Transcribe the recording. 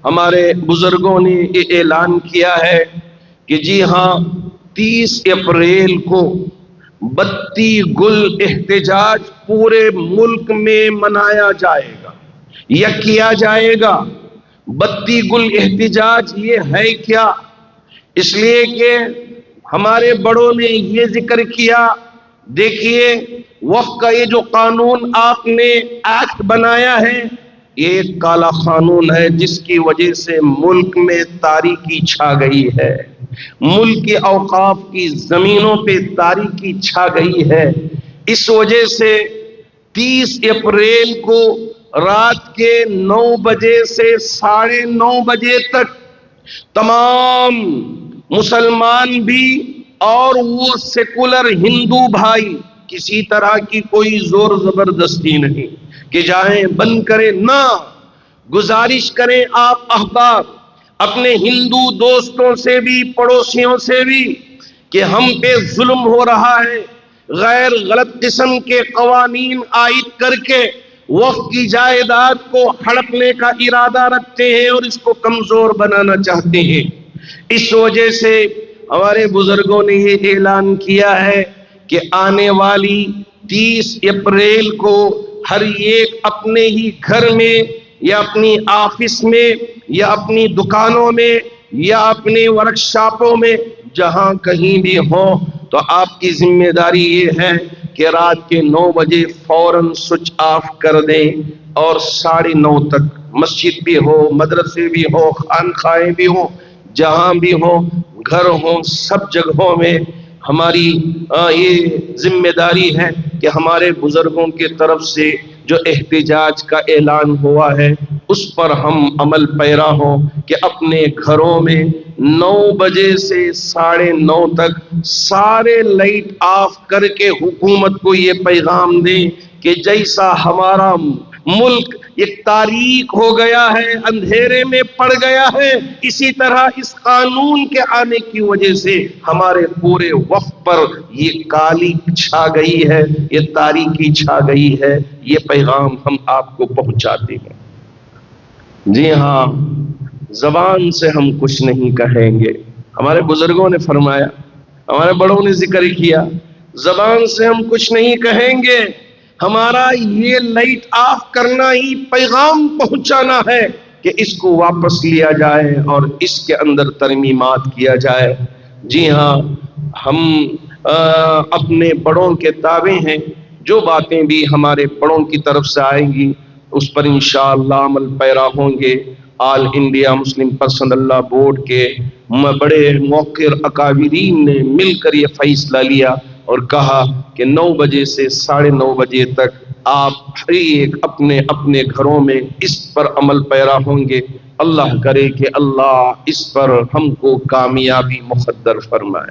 ہمارے بزرگوں نے یہ اعلان کیا ہے کہ جی ہاں 30 اپریل کو بتی گل احتجاج پورے ملک میں منایا جائے گا یا کیا جائے گا۔ بتی گل احتجاج یہ ہے کیا؟ اس لیے کہ ہمارے بڑوں نے یہ ذکر کیا، دیکھیے وقت کا یہ جو قانون آپ نے ایکٹ بنایا ہے یہ ایک کالا قانون ہے جس کی وجہ سے ملک میں تاریکی چھا گئی ہے، ملک کے اوقاف کی زمینوں پہ تاریکی چھا گئی ہے۔ اس وجہ سے 30 اپریل کو رات کے 9 بجے سے 9:30 بجے تک تمام مسلمان بھی اور وہ سیکولر ہندو بھائی، کسی طرح کی کوئی زور زبردستی نہیں کہ جائیں بند کریں، نہ، گزارش کریں آپ احباب اپنے ہندو دوستوں سے بھی پڑوسیوں سے بھی کہ ہم پہ ظلم ہو رہا ہے، غیر غلط قسم کے قوانین عائد کر کے وقت کی جائیداد کو ہڑپنے کا ارادہ رکھتے ہیں اور اس کو کمزور بنانا چاہتے ہیں۔ اس وجہ سے ہمارے بزرگوں نے یہ اعلان کیا ہے کہ آنے والی 30 اپریل کو ہر ایک اپنے ہی گھر میں یا اپنی آفس میں یا اپنی دکانوں میں یا اپنے ورکشاپوں میں جہاں کہیں بھی ہو تو آپ کی ذمہ داری یہ ہے کہ رات کے 9 بجے فوراً سوئچ آف کر دیں اور 9:30 تک مسجد بھی ہو، مدرسے بھی ہو، خانقاہیں بھی ہو، جہاں بھی ہو، گھر ہوں، سب جگہوں میں ہماری یہ ذمہ داری ہے کہ ہمارے بزرگوں کی طرف سے جو احتجاج کا اعلان ہوا ہے اس پر ہم عمل پیرا ہوں کہ اپنے گھروں میں 9 بجے سے 9:30 تک سارے لائٹ آف کر کے حکومت کو یہ پیغام دیں کہ جیسا ہمارا ملک ایک تاریک ہو گیا ہے، اندھیرے میں پڑ گیا ہے، اسی طرح اس قانون کے آنے کی وجہ سے ہمارے پورے وقت پر یہ کالی چھا گئی ہے، یہ تاریکی چھا گئی ہے۔ یہ پیغام ہم آپ کو پہنچاتے ہیں۔ جی ہاں، زبان سے ہم کچھ نہیں کہیں گے، ہمارے بزرگوں نے فرمایا، ہمارے بڑوں نے ذکر کیا، زبان سے ہم کچھ نہیں کہیں گے، ہمارا یہ لائٹ آف کرنا ہی پیغام پہنچانا ہے کہ اس کو واپس لیا جائے اور اس کے اندر ترمیمات کیا جائے۔ جی ہاں، ہم اپنے بڑوں کے تابع ہیں، جو باتیں بھی ہمارے بڑوں کی طرف سے آئیں گی اس پر انشاءاللہ عمل پیرا ہوں گے۔ آل انڈیا مسلم پرسنل لا بورڈ کے بڑے موقر اکابرین نے مل کر یہ فیصلہ لیا اور کہا کہ 9 بجے سے 9:30 بجے تک آپ ہر ایک اپنے اپنے گھروں میں اس پر عمل پیرا ہوں گے۔ اللہ کرے کہ اللہ اس پر ہم کو کامیابی مقدر فرمائے۔